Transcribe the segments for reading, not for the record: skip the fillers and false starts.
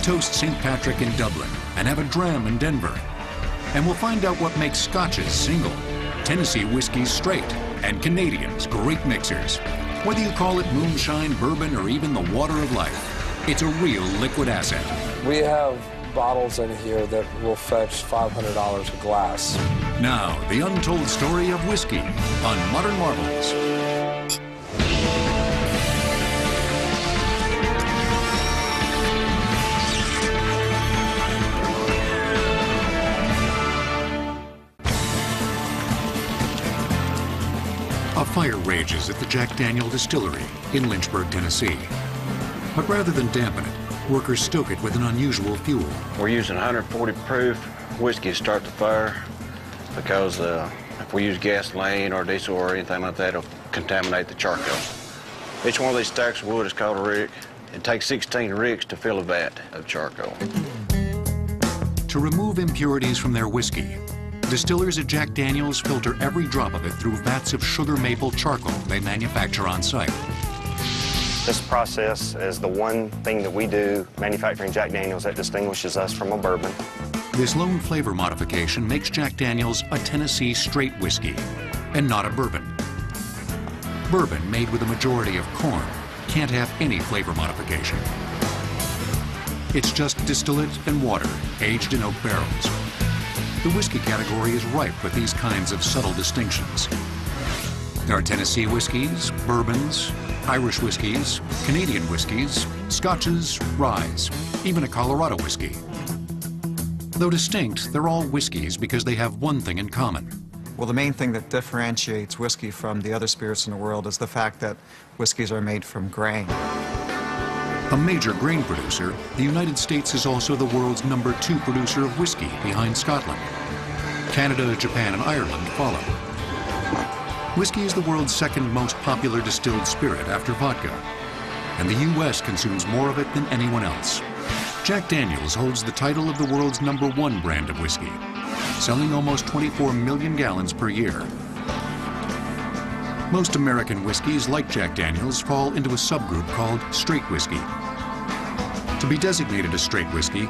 toast St. Patrick in Dublin and have a dram in Denver. And we'll find out what makes Scotches single, Tennessee whiskeys straight, and Canadians great mixers. Whether you call it moonshine, bourbon, or even the water of life, it's a real liquid asset. We have bottles in here that will fetch $500 a glass. Now, the untold story of whiskey on Modern Marvels. A fire rages at the Jack Daniel Distillery in Lynchburg, Tennessee. But rather than dampen it, workers stoke it with an unusual fuel. We're using 140 proof whiskey to start the fire because if we use gasoline or diesel or anything like that, it'll contaminate the charcoal. Each one of these stacks of wood is called a rick. It takes 16 ricks to fill a vat of charcoal. To remove impurities from their whiskey, distillers at Jack Daniel's filter every drop of it through vats of sugar maple charcoal they manufacture on site. This process is the one thing that we do manufacturing Jack Daniel's that distinguishes us from a bourbon. This lone flavor modification makes Jack Daniel's a Tennessee straight whiskey and not a bourbon. Bourbon made with a majority of corn can't have any flavor modification. It's just distillate and water aged in oak barrels. The whiskey category is ripe with these kinds of subtle distinctions. There are Tennessee whiskeys, bourbons, Irish whiskeys, Canadian whiskeys, Scotches, ryes, even a Colorado whiskey. Though distinct, they're all whiskeys because they have one thing in common. Well, the main thing that differentiates whiskey from the other spirits in the world is the fact that whiskeys are made from grain. A major grain producer, the United States is also the world's #2 producer of whiskey behind Scotland. Canada, Japan, and Ireland follow. Whiskey is the world's second most popular distilled spirit after vodka, and the U.S. consumes more of it than anyone else. Jack Daniel's holds the title of the world's #1 brand of whiskey, selling almost 24 million gallons per year. Most American whiskeys, like Jack Daniel's, fall into a subgroup called straight whiskey. To be designated a straight whiskey,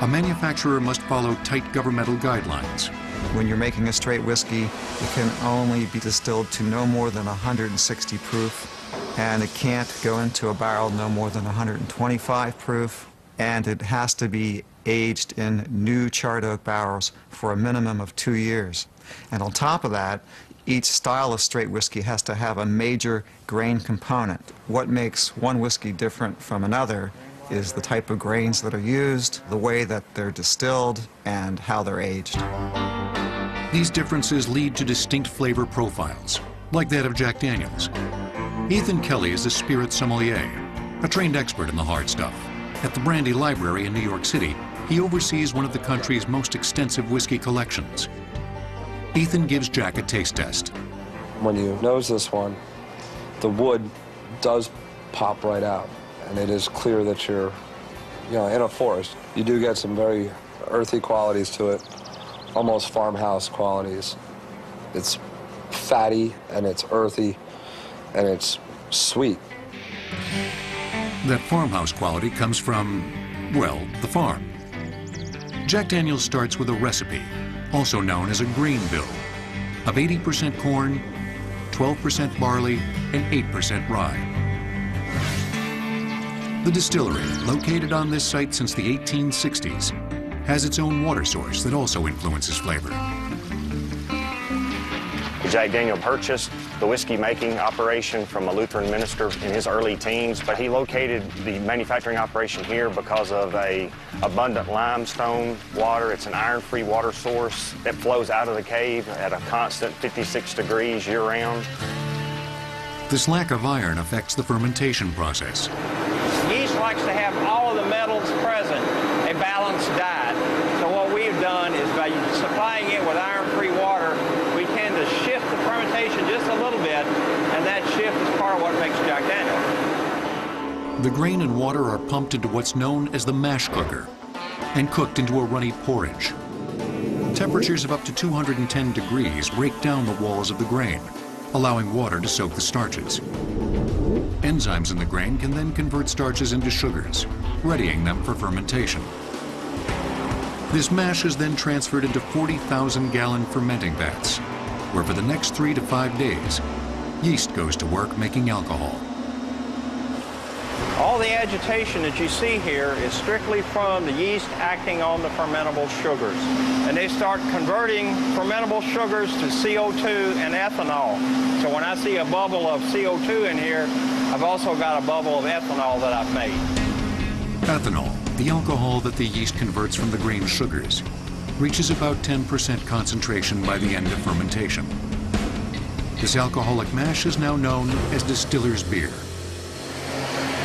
a manufacturer must follow tight governmental guidelines. When you're making a straight whiskey, it can only be distilled to no more than 160 proof, and it can't go into a barrel no more than 125 proof, and it has to be aged in new charred oak barrels for a minimum of 2 years. And on top of that, each style of straight whiskey has to have a major grain component. What makes one whiskey different from another is the type of grains that are used, the way that they're distilled, and how they're aged. These differences lead to distinct flavor profiles, like that of Jack Daniel's. Ethan Kelly is a spirit sommelier, a trained expert in the hard stuff. At the Brandy Library in New York City, he oversees one of the country's most extensive whiskey collections. Ethan gives Jack a taste test. When you nose this one, the wood does pop right out, and it is clear that you're, in a forest. You do get some very earthy qualities to it, almost farmhouse qualities. It's fatty, and it's earthy, and it's sweet. That farmhouse quality comes from, well, the farm. Jack Daniel's starts with a recipe, also known as a grain bill, of 80% corn, 12% barley, and 8% rye. The distillery, located on this site since the 1860s, has its own water source that also influences flavor. Jack Daniel purchased the whiskey-making operation from a Lutheran minister in his early teens, but he located the manufacturing operation here because of a abundant limestone water. It's an iron-free water source that flows out of the cave at a constant 56 degrees year-round. This lack of iron affects the fermentation process. Yeast likes to have all of the metals present, a balanced diet. So what we've done is by supplying it with iron-free water, we tend to shift the fermentation just a little bit, and that shift is part of what makes Jack Daniel. The grain and water are pumped into what's known as the mash cooker and cooked into a runny porridge. Temperatures of up to 210 degrees break down the walls of the grain, allowing water to soak the starches. Enzymes in the grain can then convert starches into sugars. readying them for fermentation. This mash is then transferred into 40,000-gallon fermenting vats, where for the next 3 to 5 days, yeast goes to work making alcohol. All the agitation that you see here is strictly from the yeast acting on the fermentable sugars. And they start converting fermentable sugars to CO2 and ethanol. So when I see a bubble of CO2 in here, I've also got a bubble of ethanol that I've made. Ethanol, the alcohol that the yeast converts from the grain sugars, reaches about 10% concentration by the end of fermentation. This alcoholic mash is now known as distiller's beer.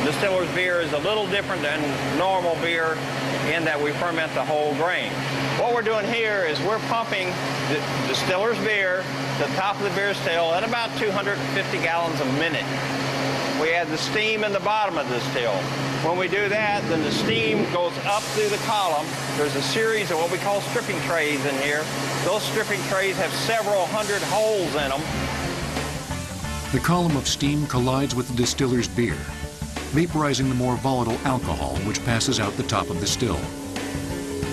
Distiller's beer is a little different than normal beer in that we ferment the whole grain. What we're doing here is we're pumping the distiller's beer to the top of the beer still at about 250 gallons a minute. We add the steam in the bottom of the still. When we do that, then the steam goes up through the column. There's a series of what we call stripping trays in here. Those stripping trays have several hundred holes in them. The column of steam collides with the distiller's beer, vaporizing the more volatile alcohol which passes out the top of the still.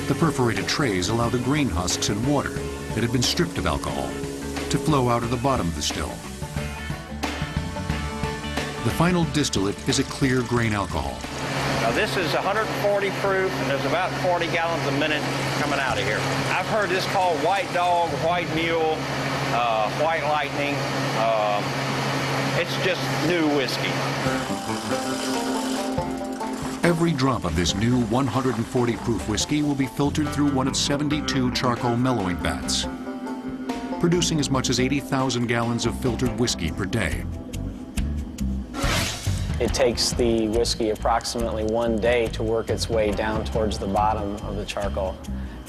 The perforated trays allow the grain husks and water that had been stripped of alcohol to flow out of the bottom of the still. The final distillate is a clear grain alcohol. Now this is 140 proof, and there's about 40 gallons a minute coming out of here. I've heard this called white dog, white mule, white lightning. It's just new whiskey. Every drop of this new 140 proof whiskey will be filtered through one of 72 charcoal mellowing vats, producing as much as 80,000 gallons of filtered whiskey per day. It takes the whiskey approximately 1 day to work its way down towards the bottom of the charcoal.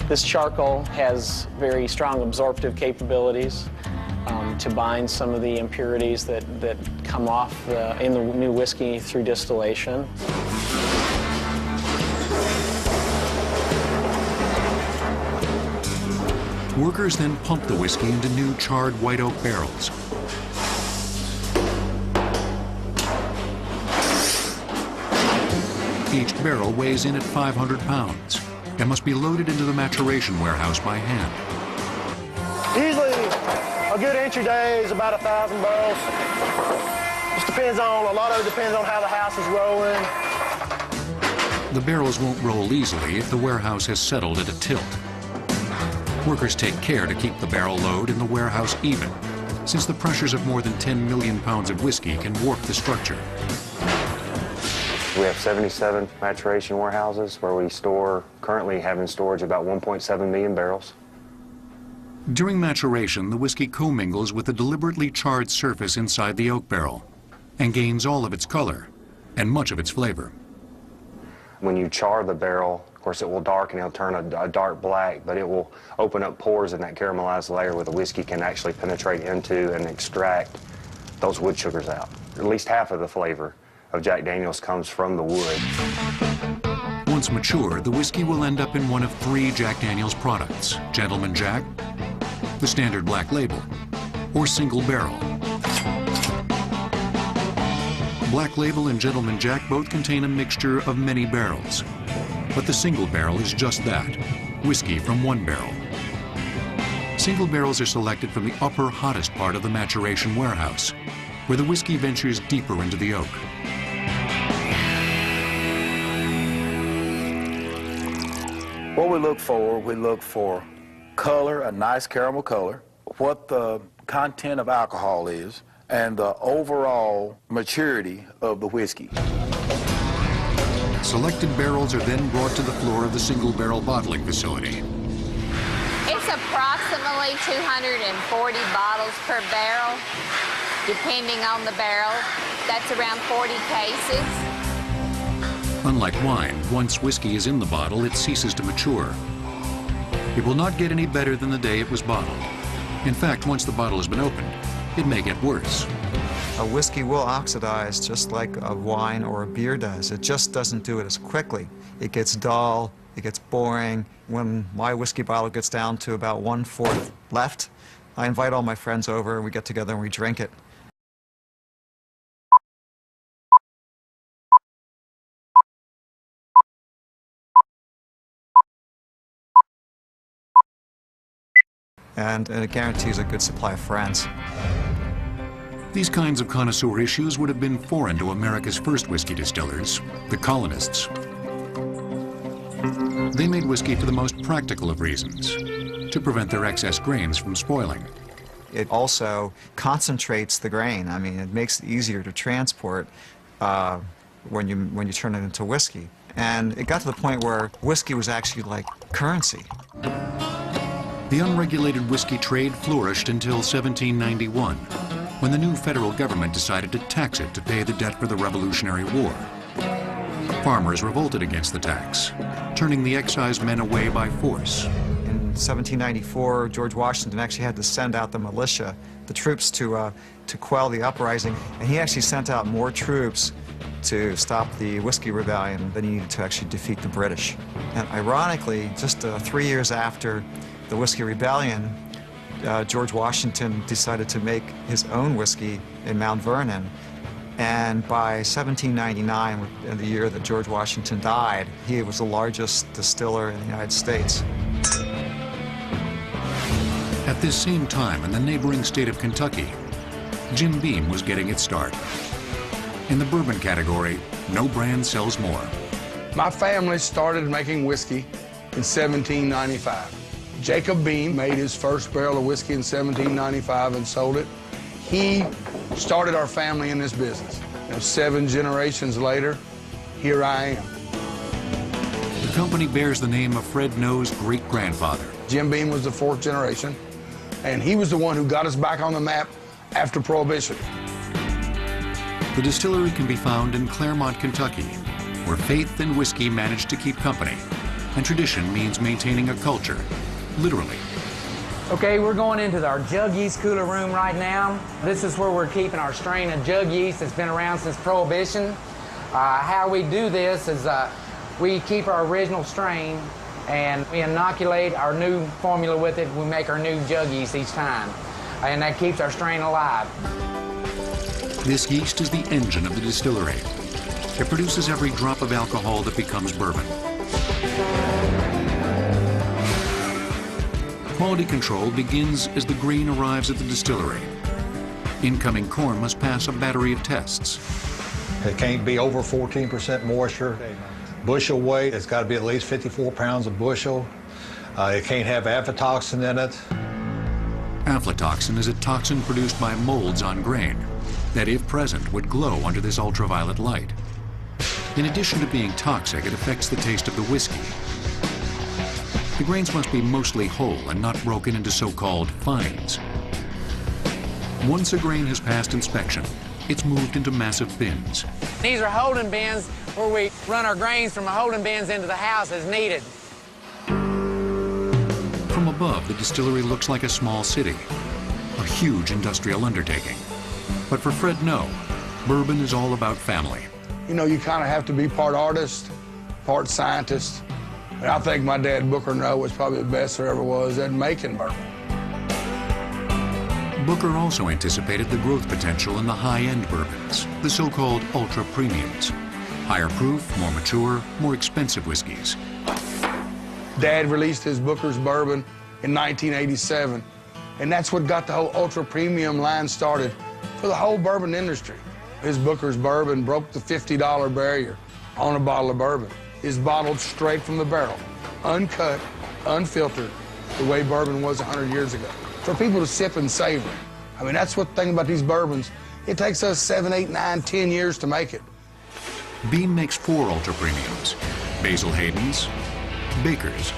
This charcoal has very strong absorptive capabilities to bind some of the impurities that come off in the new whiskey through distillation. Workers then pump the whiskey into new charred white oak barrels. Each barrel weighs in at 500 pounds and must be loaded into the maturation warehouse by hand. Usually, a good entry day is about 1,000 barrels. Just depends on, a lot of it depends on how the house is rolling. The barrels won't roll easily if the warehouse has settled at a tilt. Workers take care to keep the barrel load in the warehouse even, since the pressures of more than 10 million pounds of whiskey can warp the structure. We have 77 maturation warehouses where we currently have in storage about 1.7 million barrels. During maturation, the whiskey commingles with the deliberately charred surface inside the oak barrel and gains all of its color and much of its flavor. When you char the barrel, of course it will darken, it'll turn a dark black, but it will open up pores in that caramelized layer where the whiskey can actually penetrate into and extract those wood sugars out. At least half of the flavor of Jack Daniel's comes from the wood. Once mature, the whiskey will end up in one of 3 Jack Daniel's products: Gentleman Jack, the standard black label, or single barrel. Black Label and Gentleman Jack both contain a mixture of many barrels, but the single barrel is just that, whiskey from one barrel. Single barrels are selected from the upper, hottest part of the maturation warehouse, where the whiskey ventures deeper into the oak. What we look for color, a nice caramel color, what the content of alcohol is, and the overall maturity of the whiskey. Selected barrels are then brought to the floor of the single barrel bottling facility. It's approximately 240 bottles per barrel, depending on the barrel. That's around 40 cases. Unlike wine, once whiskey is in the bottle, it ceases to mature. It will not get any better than the day it was bottled. In fact, once the bottle has been opened, it may get worse. A whiskey will oxidize just like a wine or a beer does. It just doesn't do it as quickly. It gets dull, it gets boring. When my whiskey bottle gets down to about 1/4 left, I invite all my friends over, we get together and we drink it. and it guarantees a good supply of friends. These kinds of connoisseur issues would have been foreign to America's first whiskey distillers, the colonists. They made whiskey for the most practical of reasons, to prevent their excess grains from spoiling. It also concentrates the grain. I mean, it makes it easier to transport when you turn it into whiskey. And it got to the point where whiskey was actually like currency. The unregulated whiskey trade flourished until 1791, when the new federal government decided to tax it to pay the debt for the Revolutionary War. Farmers revolted against the tax, turning the excise men away by force. In 1794, George Washington actually had to send out the militia, the troops, to quell the uprising, and he actually sent out more troops to stop the Whiskey Rebellion than he needed to actually defeat the British. And ironically, just 3 years after the Whiskey Rebellion, George Washington decided to make his own whiskey in Mount Vernon. And by 1799, the year that George Washington died, he was the largest distiller in the United States. At this same time, in the neighboring state of Kentucky, Jim Beam was getting its start. In the bourbon category, no brand sells more. My family started making whiskey in 1795. Jacob Beam made his first barrel of whiskey in 1795 and sold it. He started our family in this business. Now, 7 generations later, here I am. The company bears the name of Fred Noe's great-grandfather. Jim Beam was the 4th generation, and he was the one who got us back on the map after Prohibition. The distillery can be found in Claremont, Kentucky, where faith and whiskey managed to keep company, and tradition means maintaining a culture, literally. Okay, we're going into our jug yeast cooler room right now. This is where we're keeping our strain of jug yeast that's been around since Prohibition. How we do this is we keep our original strain and we inoculate our new formula with it. We make our new jug yeast each time, and that keeps our strain alive. This yeast is the engine of the distillery. It produces every drop of alcohol that becomes bourbon. Quality control begins as the grain arrives at the distillery. Incoming corn must pass a battery of tests. It can't be over 14% moisture. Bushel weight, it's got to be at least 54 pounds a bushel. It can't have aflatoxin in it. Aflatoxin is a toxin produced by molds on grain that, if present, would glow under this ultraviolet light. In addition to being toxic, it affects the taste of the whiskey. The grains must be mostly whole and not broken into so-called fines. Once a grain has passed inspection, it's moved into massive bins. These are holding bins where we run our grains from the holding bins into the house as needed. From above, the distillery looks like a small city, a huge industrial undertaking. But for Fred Noe, bourbon is all about family. You know, you kind of have to be part artist, part scientist. And I think my dad, Booker Noe, was probably the best there ever was at making bourbon. Booker also anticipated the growth potential in the high-end bourbons, the so-called ultra-premiums. Higher proof, more mature, more expensive whiskeys. Dad released his Booker's bourbon in 1987, and that's what got the whole ultra-premium line started for the whole bourbon industry. His Booker's bourbon broke the $50 barrier on a bottle of bourbon. It's bottled straight from the barrel, uncut, unfiltered, the way bourbon was 100 years ago, for people to sip and savor. I mean, that's what the thing about these bourbons. It takes us 7, 8, 9, 10 years to make it. Beam makes 4 ultra-premiums: Basil Hayden's, Baker's,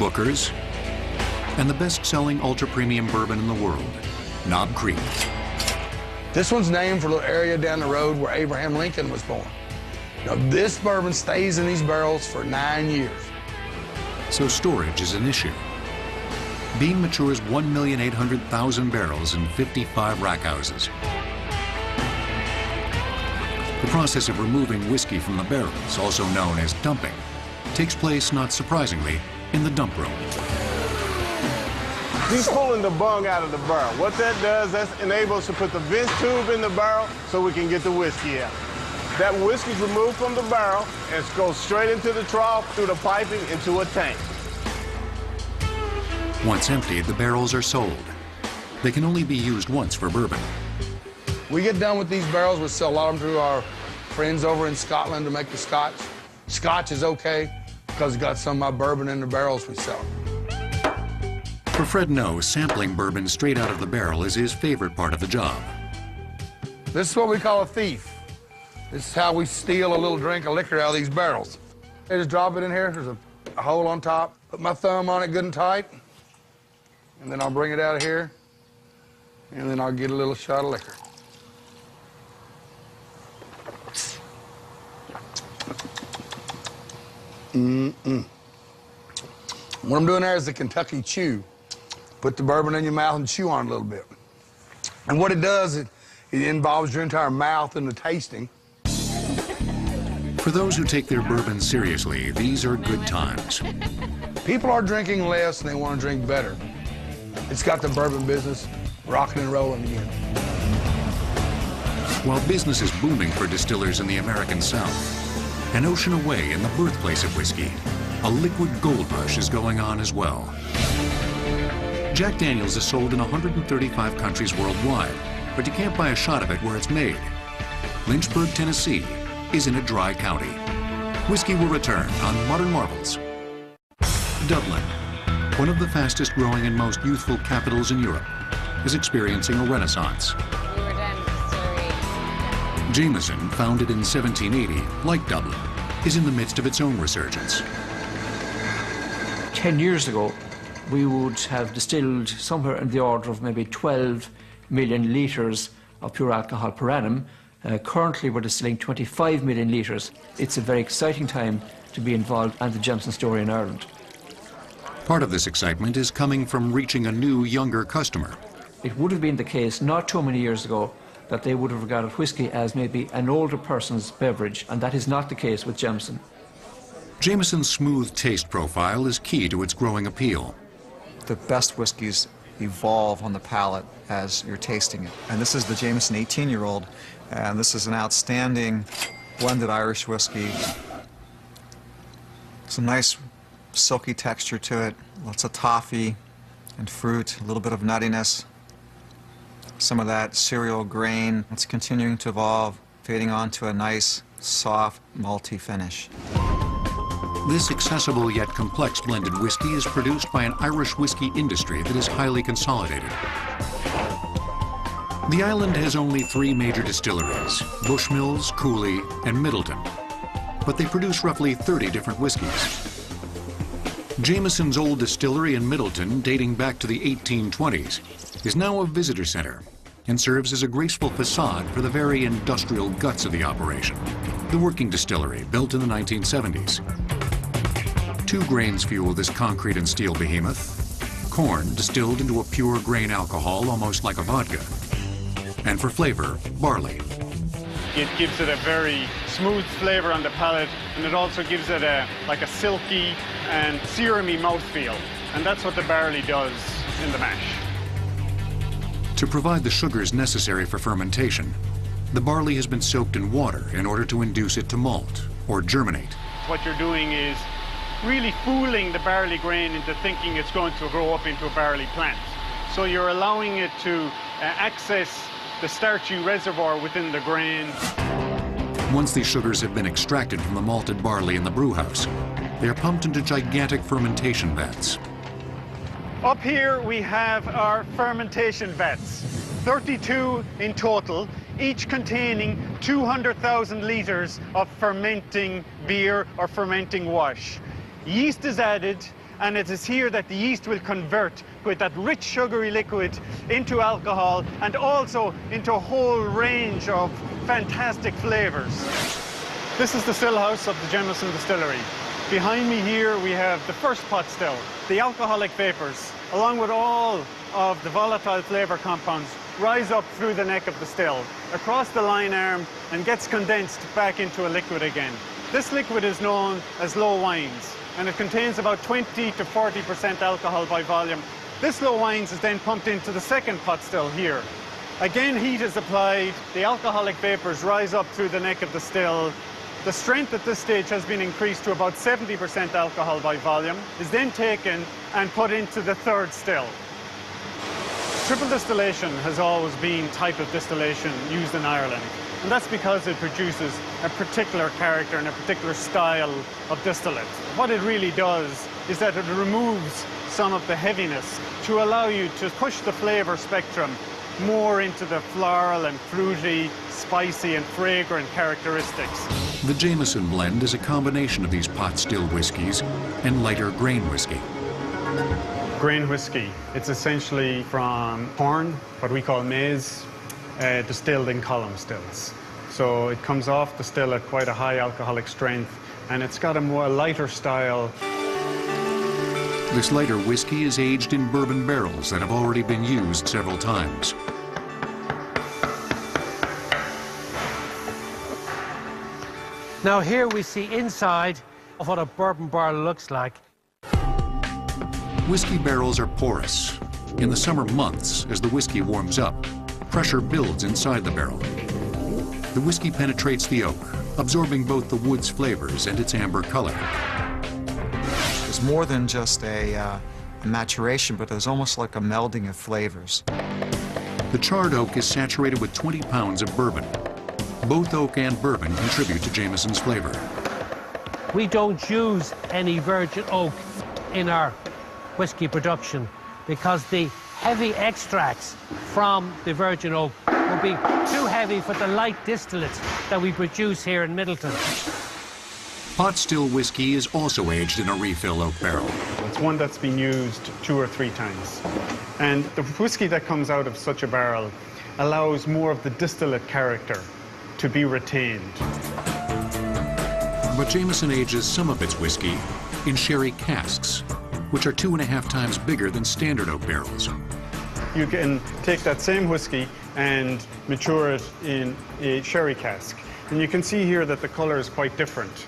Booker's, and the best-selling ultra-premium bourbon in the world, Knob Creek. This one's named for a little area down the road where Abraham Lincoln was born. Now, this bourbon stays in these barrels for 9 years. So storage is an issue. Beam matures 1,800,000 barrels in 55 rack houses. The process of removing whiskey from the barrels, also known as dumping, takes place, not surprisingly, in the dump room. He's pulling the bung out of the barrel. What that does, that enables us to put the vent tube in the barrel so we can get the whiskey out. That whiskey's removed from the barrel and goes straight into the trough through the piping into a tank. Once emptied, the barrels are sold. They can only be used once for bourbon. We get done with these barrels, we sell a lot of them to our friends over in Scotland to make the scotch. Scotch is okay because it's got some of my bourbon in the barrels we sell. For Fred Noe, sampling bourbon straight out of the barrel is his favorite part of the job. This is what we call a thief. This is how we steal a little drink of liquor out of these barrels. I just drop it in here. There's a hole on top. Put my thumb on it good and tight. And then I'll bring it out of here. And then I'll get a little shot of liquor. What I'm doing there is the Kentucky chew. Put the bourbon in your mouth and chew on it a little bit. And what it does, it involves your entire mouth in the tasting. For those who take their bourbon seriously, these are good times. People are drinking less and they want to drink better. It's got the bourbon business rocking and rolling again. While business is booming for distillers in the American South, an ocean away in the birthplace of whiskey, a liquid gold rush is going on as well. Jack Daniel's is sold in 135 countries worldwide, but you can't buy a shot of it where it's made. Lynchburg, Tennessee is in a dry county. Whiskey will return on Modern Marvels. Dublin, one of the fastest growing and most youthful capitals in Europe, is experiencing a renaissance. Jameson, founded in 1780, like Dublin, is in the midst of its own resurgence. 10 years ago, we would have distilled somewhere in the order of maybe 12 million litres of pure alcohol per annum. Currently, we're distilling 25 million litres. It's a very exciting time to be involved in the Jameson story in Ireland. Part of this excitement is coming from reaching a new, younger customer. It would have been the case not too many years ago that they would have regarded whiskey as maybe an older person's beverage, and that is not the case with Jameson. Jameson's smooth taste profile is key to its growing appeal. The best whiskeys evolve on the palate as you're tasting it. And this is the Jameson 18-year-old, and this is an outstanding blended Irish whiskey. Some nice silky texture to it, lots of toffee and fruit, a little bit of nuttiness. Some of that cereal grain that's continuing to evolve, fading onto a nice, soft, malty finish. This accessible yet complex blended whiskey is produced by an Irish whiskey industry that is highly consolidated. The island has only 3 major distilleries, Bushmills, Cooley, and Middleton, but they produce roughly 30 different whiskeys. Jameson's old distillery in Middleton, dating back to the 1820s, is now a visitor center and serves as a graceful facade for the very industrial guts of the operation, the working distillery built in the 1970s. 2 grains fuel this concrete and steel behemoth: corn distilled into a pure grain alcohol almost like a vodka, and for flavor, barley. It gives it a very smooth flavor on the palate, and it also gives it like a silky and serumy mouthfeel, and that's what the barley does in the mash. To provide the sugars necessary for fermentation, the barley has been soaked in water in order to induce it to malt or germinate. What you're doing is really fooling the barley grain into thinking it's going to grow up into a barley plant. So you're allowing it to access the starchy reservoir within the grain. Once these sugars have been extracted from the malted barley in the brewhouse, they are pumped into gigantic fermentation vats. Up here we have our fermentation vats, 32 in total, each containing 200,000 litres of fermenting beer or fermenting wash. Yeast is added, and it is here that the yeast will convert with that rich sugary liquid into alcohol and also into a whole range of fantastic flavours. This is the still house of the Jameson Distillery. Behind me here we have the first pot still. The alcoholic vapours, along with all of the volatile flavour compounds, rise up through the neck of the still, across the line arm, and gets condensed back into a liquid again. This liquid is known as low wines, and it contains about 20 to 40% alcohol by volume. This low wines is then pumped into the second pot still here. Again, heat is applied, the alcoholic vapours rise up through the neck of the still, The strength at this stage has been increased to about 70% alcohol by volume, is then taken and put into the third still. Triple distillation has always been type of distillation used in Ireland, and that's because it produces a particular character and a particular style of distillate. What it really does is that it removes some of the heaviness to allow you to push the flavor spectrum more into the floral and fruity, spicy and fragrant characteristics. The Jameson blend is a combination of these pot still whiskeys and lighter grain whiskey. Grain whiskey, it's essentially from corn, what we call maize, distilled in column stills. So it comes off the still at quite a high alcoholic strength, and it's got a more lighter style. This lighter whiskey is aged in bourbon barrels that have already been used several times. Now here we see inside of what a bourbon barrel looks like. Whiskey barrels are porous. In the summer months, as the whiskey warms up, pressure builds inside the barrel. The whiskey penetrates the oak, absorbing both the wood's flavors and its amber color. It's more than just a maturation, but it's almost like a melding of flavors. The charred oak is saturated with 20 pounds of bourbon. Both oak and bourbon contribute to Jameson's flavor. We don't use any virgin oak in our whiskey production because the heavy extracts from the virgin oak will be too heavy for the light distillate that we produce here in Middleton. Pot still whiskey is also aged in a refill oak barrel. It's one that's been used 2 or 3 times. And the whiskey that comes out of such a barrel allows more of the distillate character to be retained. But Jameson ages some of its whiskey in sherry casks, which are 2.5 times bigger than standard oak barrels. You can take that same whiskey and mature it in a sherry cask. And you can see here that the color is quite different.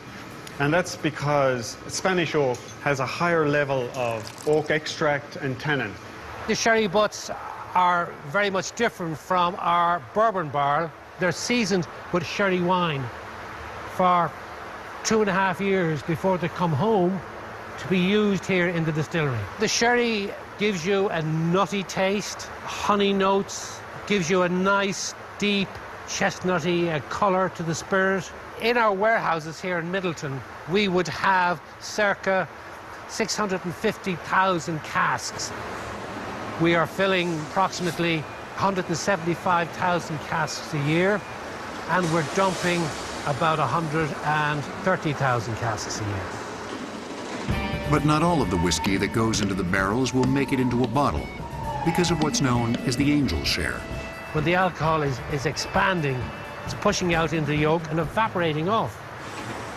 And that's because Spanish oak has a higher level of oak extract and tannin. The sherry butts are very much different from our bourbon barrel. They're seasoned with sherry wine for 2.5 years before they come home to be used here in the distillery. The sherry gives you a nutty taste, honey notes, gives you a nice, deep, chestnutty colour to the spirit. In our warehouses here in Middleton, we would have circa 650,000 casks. We are filling approximately 175,000 casks a year, and we're dumping about 130,000 casks a year. But not all of the whiskey that goes into the barrels will make it into a bottle because of what's known as the angel share. When the alcohol is expanding, it's pushing out into the oak and evaporating off.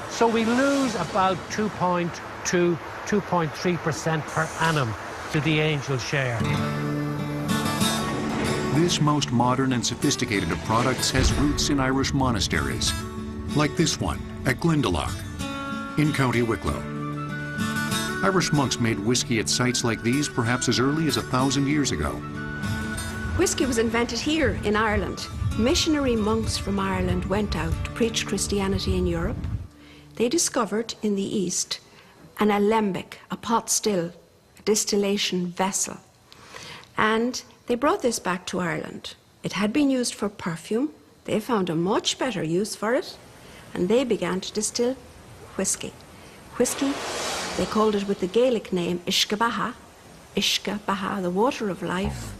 So we lose about 2.2, 2.3% per annum to the angel share. This most modern and sophisticated of products has roots in Irish monasteries, like this one at Glendalough in County Wicklow. Irish monks made whiskey at sites like these perhaps as early as 1,000 years ago. Whiskey was invented here in Ireland. Missionary monks from Ireland went out to preach Christianity in Europe. They discovered in the East an alembic, a pot still, a distillation vessel. And they brought this back to Ireland. It had been used for perfume. They found a much better use for it, and they began to distill whiskey. Whiskey, they called it with the Gaelic name Ishkabaha, the water of life.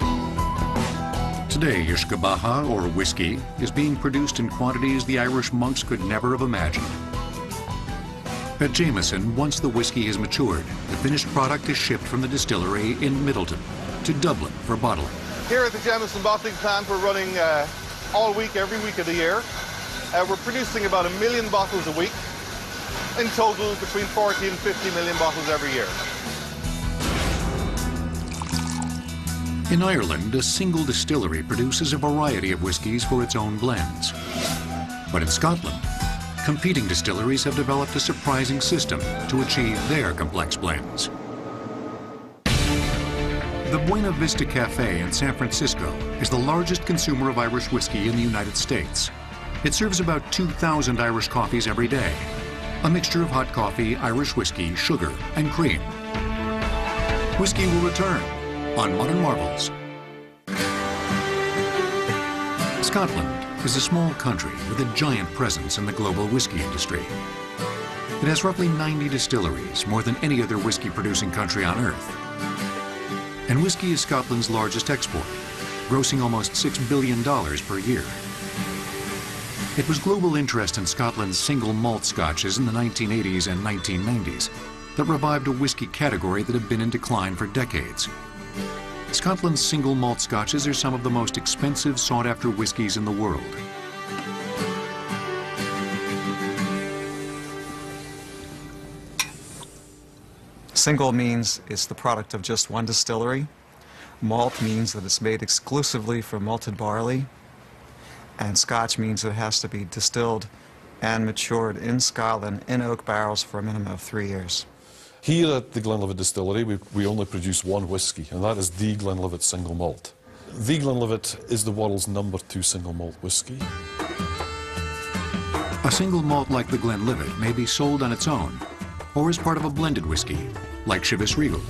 Today, Ishkabaha, or whiskey, is being produced in quantities the Irish monks could never have imagined. At Jameson, once the whiskey is matured, the finished product is shipped from the distillery in Middleton to Dublin for bottling. Here at the Jameson bottling plant, we're running all week, every week of the year. We're producing about 1 million bottles a week. In total, between 40 and 50 million bottles every year. In Ireland, a single distillery produces a variety of whiskies for its own blends. But in Scotland, competing distilleries have developed a surprising system to achieve their complex blends. The Buena Vista Cafe in San Francisco is the largest consumer of Irish whiskey in the United States. It serves about 2,000 Irish coffees every day. A mixture of hot coffee, Irish whiskey, sugar, and cream. Whiskey will return on Modern Marvels. Scotland is a small country with a giant presence in the global whiskey industry. It has roughly 90 distilleries, more than any other whiskey-producing country on Earth. And whiskey is Scotland's largest export, grossing almost $6 billion per year. It was global interest in Scotland's single malt scotches in the 1980s and 1990s that revived a whiskey category that had been in decline for decades. Scotland's single malt scotches are some of the most expensive, sought-after whiskeys in the world. Single means it's the product of just one distillery. Malt means that it's made exclusively from malted barley. And Scotch means it has to be distilled and matured in Scotland in oak barrels for a minimum of 3 years. Here at the Glenlivet Distillery, we only produce one whisky, and that is the Glenlivet Single Malt. The Glenlivet is the world's #2 single malt whisky. A single malt like the Glenlivet may be sold on its own, or as part of a blended whisky, like Chivas Regal.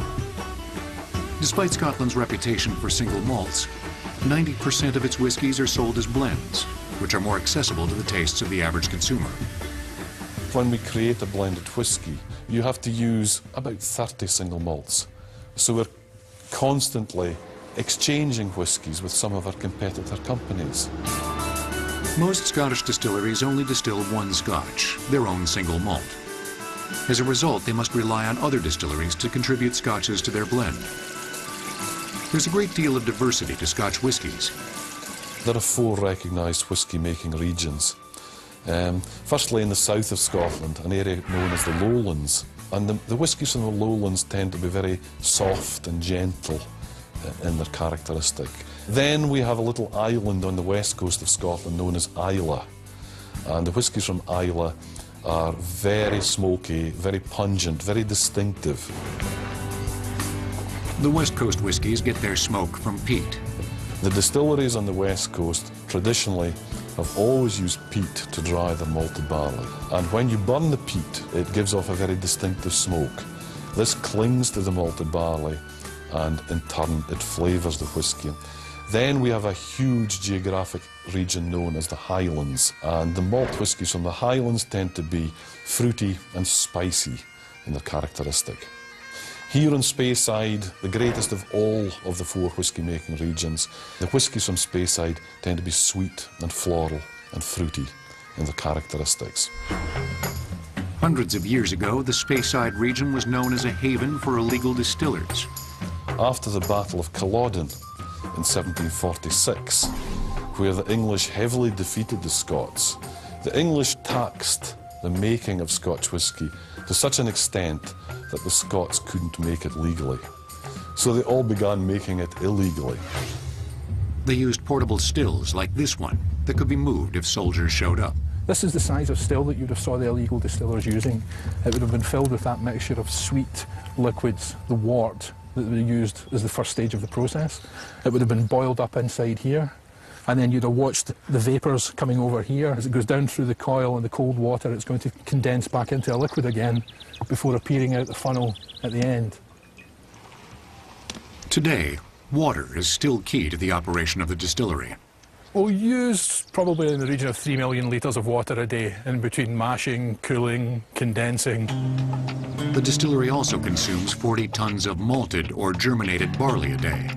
Despite Scotland's reputation for single malts, 90% of its whiskies are sold as blends, which are more accessible to the tastes of the average consumer. When we create a blended whisky, you have to use about 30 single malts. So we're constantly exchanging whiskies with some of our competitor companies. Most Scottish distilleries only distill one Scotch, their own single malt. As a result, they must rely on other distilleries to contribute Scotches to their blend. There's a great deal of diversity to Scotch whiskies. There are 4 recognised whisky-making regions. Firstly, in the south of Scotland, an area known as the Lowlands. And the whiskies from the Lowlands tend to be very soft and gentle in their characteristic. Then we have a little island on the west coast of Scotland known as Islay. And the whiskies from Islay are very smoky, very pungent, very distinctive. The West Coast whiskies get their smoke from peat. The distilleries on the West Coast traditionally have always used peat to dry their malted barley. And when you burn the peat, it gives off a very distinctive smoke. This clings to the malted barley, and in turn, it flavours the whisky. Then we have a huge geographic region known as the Highlands, and the malt whiskies from the Highlands tend to be fruity and spicy in their characteristic. Here on Speyside, the greatest of all of the 4 whisky-making regions, the whiskies from Speyside tend to be sweet and floral and fruity in their characteristics. Hundreds of years ago, the Speyside region was known as a haven for illegal distillers. After the Battle of Culloden in 1746, where the English heavily defeated the Scots, the English taxed the making of Scotch whisky to such an extent that the Scots couldn't make it legally. So they all began making it illegally. They used portable stills like this one that could be moved if soldiers showed up. This is the size of still that you would have saw the illegal distillers using. It would have been filled with that mixture of sweet liquids, the wort, that they used as the first stage of the process. It would have been boiled up inside here, and then you'd have watched the vapours coming over here. As it goes down through the coil and the cold water, it's going to condense back into a liquid again before appearing out the funnel at the end. Today, water is still key to the operation of the distillery. We'll use probably in the region of 3 million litres of water a day, in between mashing, cooling, condensing. The distillery also consumes 40 tons of malted or germinated barley a day.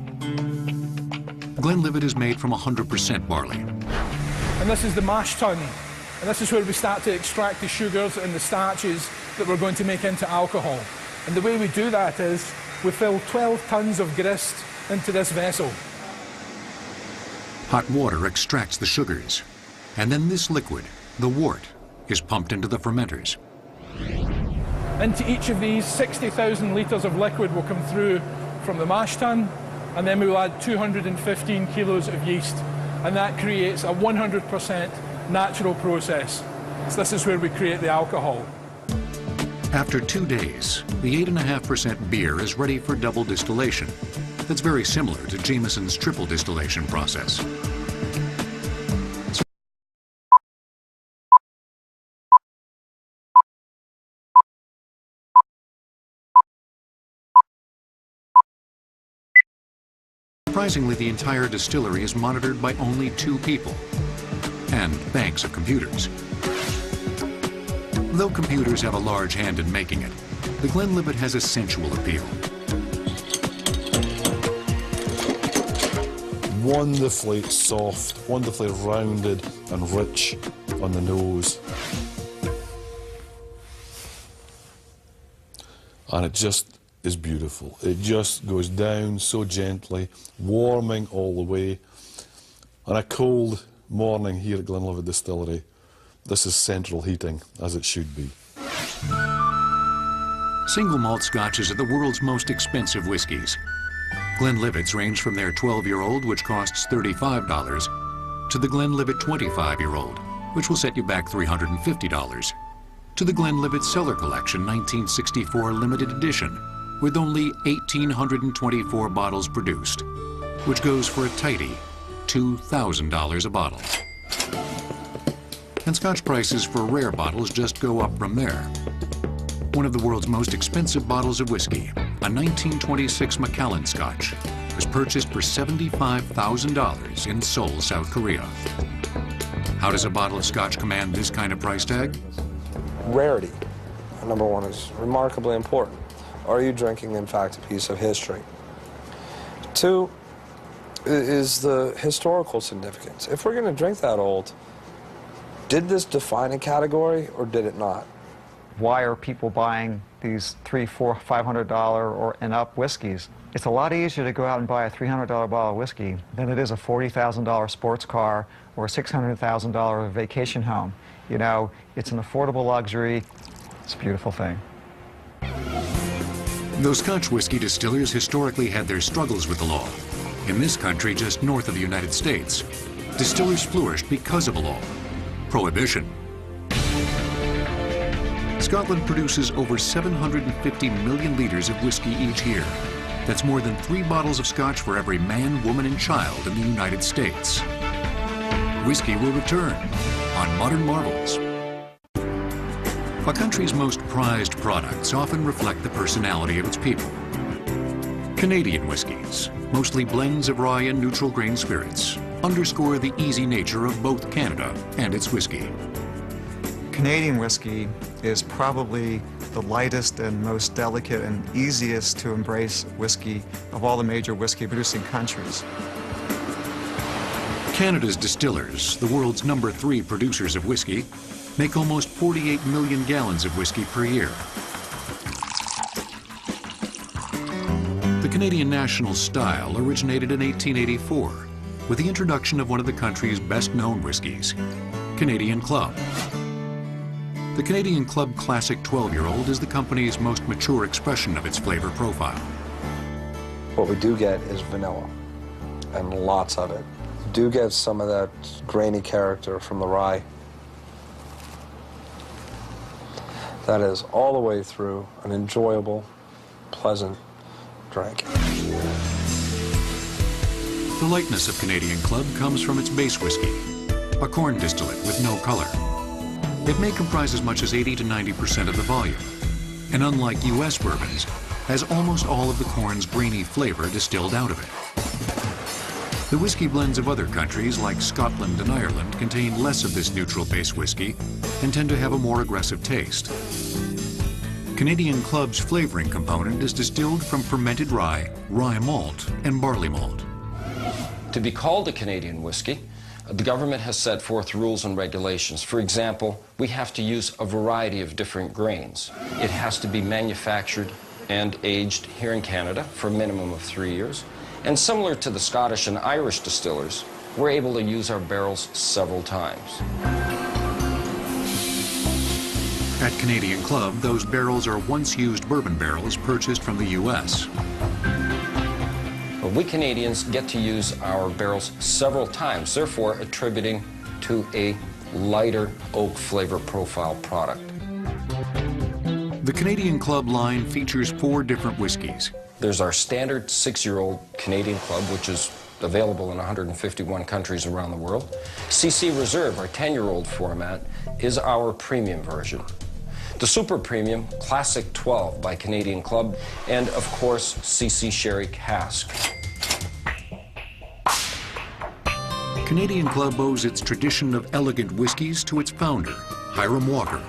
Glenlivet is made from 100% barley. And this is the mash tun, and this is where we start to extract the sugars and the starches that we're going to make into alcohol. And the way we do that is we fill 12 tons of grist into this vessel. Hot water extracts the sugars, and then this liquid, the wort, is pumped into the fermenters. Into each of these, 60,000 litres of liquid will come through from the mash tun, and then we will add 215 kilos of yeast, and that creates a 100% natural process. So this is where we create the alcohol. After 2 days, the 8.5% beer is ready for double distillation. That's very similar to Jameson's triple distillation process. Surprisingly, the entire distillery is monitored by only 2 people and banks of computers. Though computers have a large hand in making it, the Glenlivet has a sensual appeal. Wonderfully soft, wonderfully rounded and rich on the nose. And it just is beautiful. It just goes down so gently, warming all the way. On a cold morning here at Glenlivet Distillery, this is central heating, as it should be. Single malt scotches are the world's most expensive whiskies. Glenlivets range from their 12-year-old, which costs $35, to the Glenlivet 25-year-old, which will set you back $350, to the Glenlivet Cellar Collection 1964 limited edition, with only 1,824 bottles produced, which goes for a tidy $2,000 a bottle. And Scotch prices for rare bottles just go up from there. One of the world's most expensive bottles of whiskey, a 1926 Macallan Scotch, was purchased for $75,000 in Seoul, South Korea. How does a bottle of Scotch command this kind of price tag? Rarity, number one, is remarkably important. Are you drinking, in fact, a piece of history? 2 is the historical significance. If we're going to drink that old, did this define a category or did it not? Why are people buying these $300, $400, $500 or and up whiskeys? It's a lot easier to go out and buy a $300 bottle of whiskey than it is a $40,000 sports car or a $600,000 vacation home. You know, it's an affordable luxury. It's a beautiful thing. Though Scotch whiskey distillers historically had their struggles with the law, in this country just north of the United States, distillers flourished because of a law: prohibition. Scotland produces over 750 million litres of whiskey each year. That's more than 3 bottles of Scotch for every man, woman, and child in the United States. Whiskey will return on Modern Marvels. A country's most prized products often reflect the personality of its people. Canadian whiskies, mostly blends of rye and neutral grain spirits, underscore the easy nature of both Canada and its whiskey. Canadian whiskey is probably the lightest and most delicate and easiest to embrace whiskey of all the major whiskey producing countries. Canada's distillers, the world's number 3 producers of whiskey, make almost 48 million gallons of whiskey per year. The Canadian national style originated in 1884 with the introduction of one of the country's best-known whiskies, Canadian Club. The Canadian Club Classic 12-year-old is the company's most mature expression of its flavor profile. What we do get is vanilla, and lots of it. We do get some of that grainy character from the rye. That is all the way through an enjoyable, pleasant drink. The lightness of Canadian Club comes from its base whiskey, a corn distillate with no color. It may comprise as much as 80 to 90% of the volume, and unlike U.S. bourbons, has almost all of the corn's grainy flavor distilled out of it. The whiskey blends of other countries like Scotland and Ireland contain less of this neutral base whiskey and tend to have a more aggressive taste. Canadian Club's flavoring component is distilled from fermented rye, rye malt, and barley malt. To be called a Canadian whiskey, the government has set forth rules and regulations. For example, we have to use a variety of different grains. It has to be manufactured and aged here in Canada for a minimum of 3 years. And similar to the Scottish and Irish distillers, we're able to use our barrels several times. At Canadian Club, those barrels are once-used bourbon barrels purchased from the U.S. We Canadians get to use our barrels several times, therefore attributing to a lighter oak flavor profile product. The Canadian Club line features 4 different whiskeys. There's our standard 6-year-old Canadian Club, which is available in 151 countries around the world. CC Reserve, our 10-year-old format, is our premium version. The super premium Classic 12 by Canadian Club, and of course CC Sherry Cask. Canadian Club owes its tradition of elegant whiskies to its founder, Hiram Walker.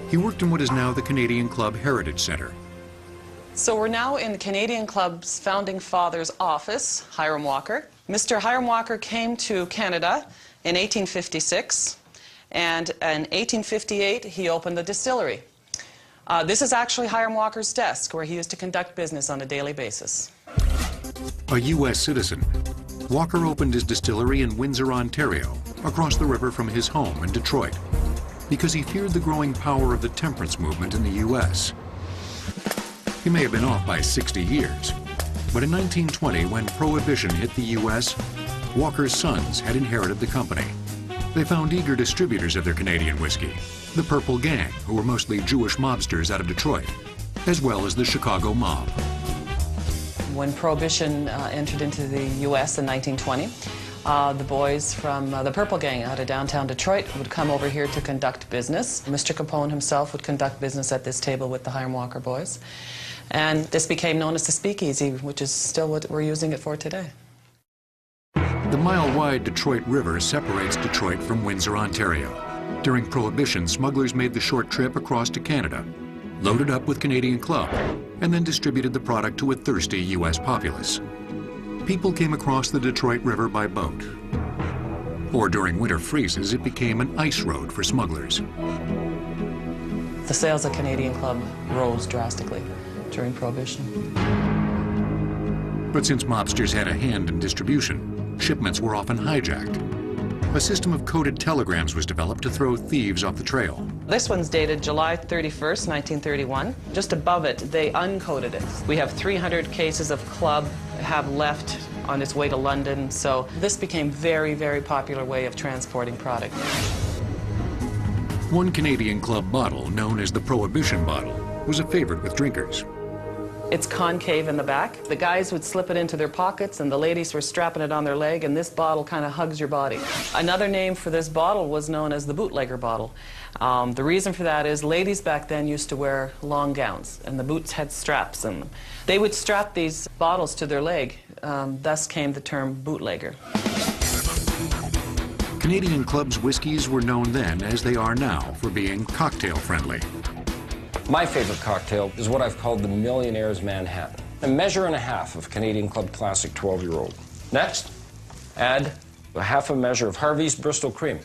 He worked in what is now the Canadian Club Heritage Centre. So we're now in the Canadian Club's founding father's office, Hiram Walker. Mr. Hiram Walker came to Canada in 1856, and in 1858 he opened the distillery. This is actually Hiram Walker's desk, where he used to conduct business on a daily basis. A U.S. citizen, Walker opened his distillery in Windsor, Ontario, across the river from his home in Detroit, because he feared the growing power of the temperance movement in the U.S. He may have been off by 60 years, but in 1920, when Prohibition hit the U.S., Walker's sons had inherited the company. They found eager distributors of their Canadian whiskey, the Purple Gang, who were mostly Jewish mobsters out of Detroit, as well as the Chicago Mob. When Prohibition entered into the U.S. in 1920, the boys from the Purple Gang out of downtown Detroit would come over here to conduct business. Mr. Capone himself would conduct business at this table with the Hiram Walker boys. And this became known as the Speakeasy, which is still what we're using it for today. The mile-wide Detroit River separates Detroit from Windsor, Ontario. During Prohibition, smugglers made the short trip across to Canada, loaded up with Canadian Club, and then distributed the product to a thirsty U.S. populace. People came across the Detroit River by boat. Or during winter freezes, it became an ice road for smugglers. The sales of Canadian Club rose drastically during Prohibition. But since mobsters had a hand in distribution, shipments were often hijacked. A system of coded telegrams was developed to throw thieves off the trail. This one's dated July 31st, 1931. Just above it, they uncoded it. We have 300 cases of Club have left on its way to London, so this became very, very popular way of transporting product. One Canadian Club bottle, known as the Prohibition bottle, was a favorite with drinkers. It's concave in the back. The guys would slip it into their pockets and the ladies were strapping it on their leg, and this bottle kind of hugs your body. Another name for this bottle was known as the bootlegger bottle. The reason for that is ladies back then used to wear long gowns and the boots had straps in them. They would strap these bottles to their leg, thus came the term bootlegger. Canadian Club's whiskeys were known then, as they are now, for being cocktail-friendly. My favorite cocktail is what I've called the Millionaire's Manhattan. A measure and a half of Canadian Club Classic 12-year-old. Next, add a half a measure of Harvey's Bristol Cream.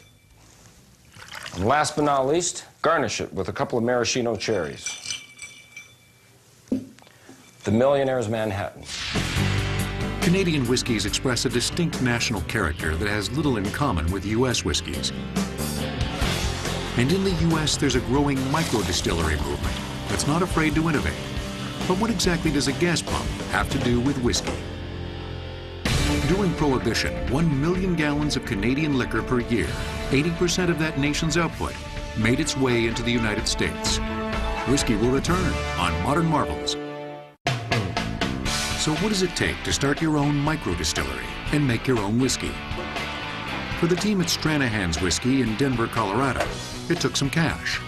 And last but not least, garnish it with a couple of maraschino cherries. The Millionaire's Manhattan. Canadian whiskeys express a distinct national character that has little in common with U.S. whiskeys. And in the U.S., there's a growing micro-distillery movement that's not afraid to innovate. But what exactly does a gas pump have to do with whiskey? During Prohibition, 1 million gallons of Canadian liquor per year, 80% of that nation's output, made its way into the United States. Whiskey will return on Modern Marvels. So what does it take to start your own micro-distillery and make your own whiskey? For the team at Stranahan's Whiskey in Denver, Colorado, it took some cash.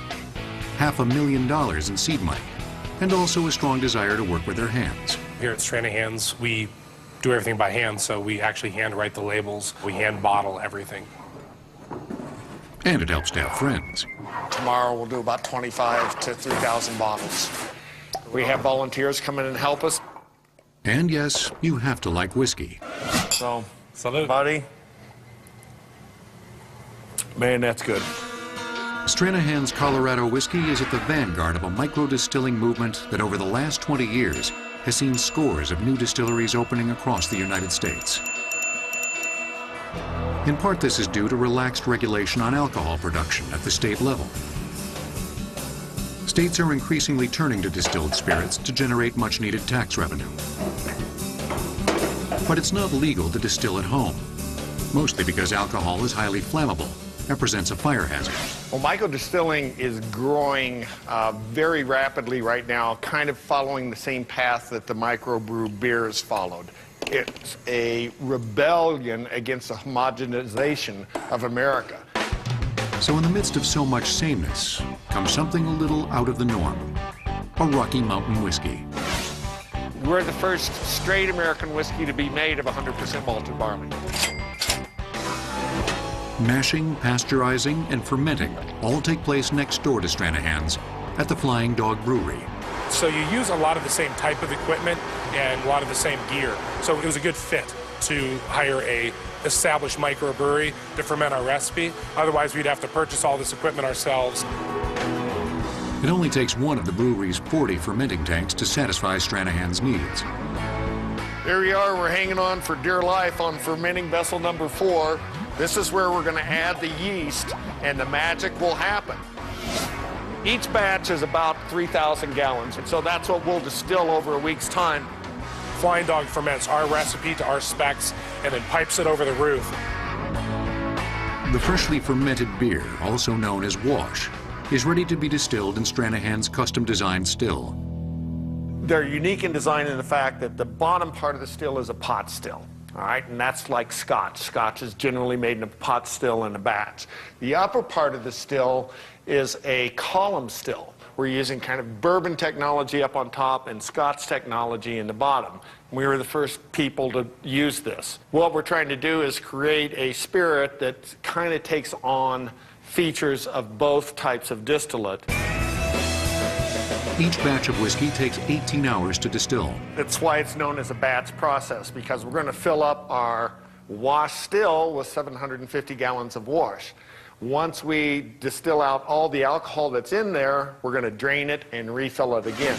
$500,000 in seed money, and also a strong desire to work with their hands. Here at Stranahan's, we do everything by hand, so we actually hand write the labels, we hand bottle everything. And it helps to have friends. Tomorrow we'll do about 25 to 3,000 bottles. We have volunteers come in and help us. And yes, you have to like whiskey. So, salute, buddy. Man, that's good. Stranahan's Colorado whiskey is at the vanguard of a micro-distilling movement that over the last 20 years has seen scores of new distilleries opening across the United States. In part, this is due to relaxed regulation on alcohol production at the state level. States are increasingly turning to distilled spirits to generate much-needed tax revenue. But it's not legal to distill at home, mostly because alcohol is highly flammable and presents a fire hazard. Well, micro-distilling is growing very rapidly right now, kind of following the same path that the microbrew beers followed. It's a rebellion against the homogenization of America. So in the midst of so much sameness comes something a little out of the norm, a Rocky Mountain whiskey. We're the first straight American whiskey to be made of 100% malted barley. Mashing, pasteurizing, and fermenting all take place next door to Stranahan's at the Flying Dog Brewery. So you use a lot of the same type of equipment and a lot of the same gear. So it was a good fit to hire a established microbrewery to ferment our recipe. Otherwise, we'd have to purchase all this equipment ourselves. It only takes one of the brewery's 40 fermenting tanks to satisfy Stranahan's needs. There we are, we're hanging on for dear life on fermenting vessel number 4. This is where we're going to add the yeast, and the magic will happen. Each batch is about 3,000 gallons, and so that's what we'll distill over a week's time. Flying Dog ferments our recipe to our specs and then pipes it over the roof. The freshly fermented beer, also known as wash, is ready to be distilled in Stranahan's custom-designed still. They're unique in design in the fact that the bottom part of the still is a pot still. All right, and that's like Scotch. Scotch is generally made in a pot still in a batch. The upper part of the still is a column still. We're using kind of bourbon technology up on top and Scotch technology in the bottom. We were the first people to use this. What we're trying to do is create a spirit that kind of takes on features of both types of distillate. Each batch of whiskey takes 18 hours to distill. That's why it's known as a batch process, because we're going to fill up our wash still with 750 gallons of wash. Once we distill out all the alcohol that's in there, we're going to drain it and refill it again.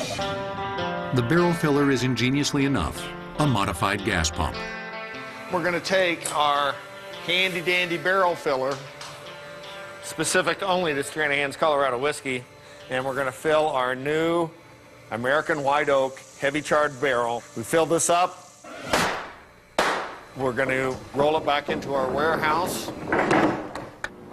The barrel filler is ingeniously enough, a modified gas pump. We're going to take our handy-dandy barrel filler, specific only to Stranahan's Colorado whiskey, and we're going to fill our new American White Oak heavy charred barrel. We fill this up. We're going to roll it back into our warehouse.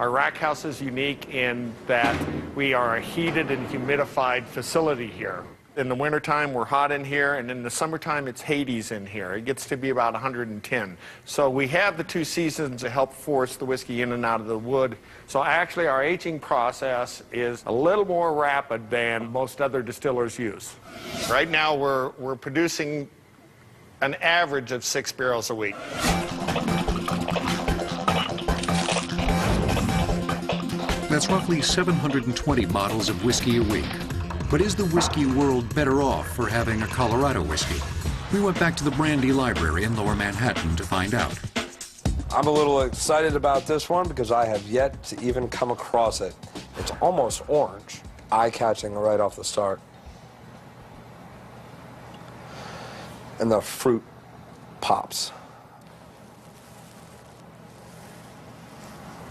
Our rack house is unique in that we are a heated and humidified facility here. In the wintertime, we're hot in here, and in the summertime, it's Hades in here. It gets to be about 110. So we have the 2 seasons to help force the whiskey in and out of the wood. So actually, our aging process is a little more rapid than most other distillers use. Right now, we're producing an average of 6 barrels a week. That's roughly 720 bottles of whiskey a week. But is the whiskey world better off for having a Colorado whiskey? We went back to the Brandy Library in Lower Manhattan to find out. I'm a little excited about this one because I have yet to even come across it. It's almost orange, eye-catching right off the start. And the fruit pops.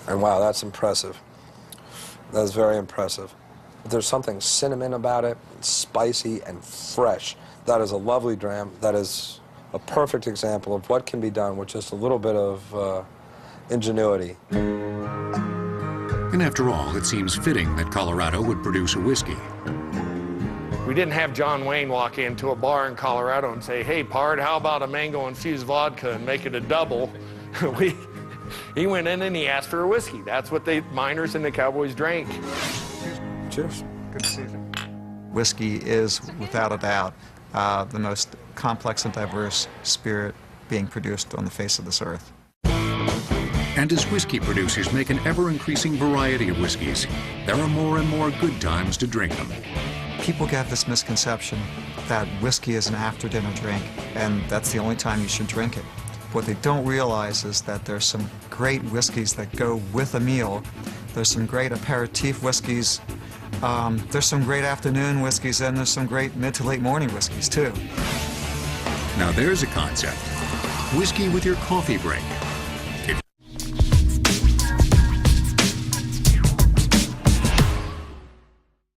And wow, that's impressive. That's very impressive. There's something cinnamon about it, it's spicy and fresh. That is a lovely dram. That is a perfect example of what can be done with just a little bit of ingenuity. And after all, it seems fitting that Colorado would produce a whiskey. We didn't have John Wayne walk into a bar in Colorado and say, hey, Pard, how about a mango-infused vodka and make it a double? He went in and he asked for a whiskey. That's what the miners and the cowboys drank. Cheers. Good to see you. Whiskey is, without a doubt, the most complex and diverse spirit being produced on the face of this earth. And as whiskey producers make an ever-increasing variety of whiskeys, there are more and more good times to drink them. People get this misconception that whiskey is an after-dinner drink, and that's the only time you should drink it. What they don't realize is that there's some great whiskeys that go with a meal. There's some great aperitif whiskeys. There's some great afternoon whiskeys, and there's some great mid to late morning whiskeys, too. Now there's a concept. Whiskey with your coffee break.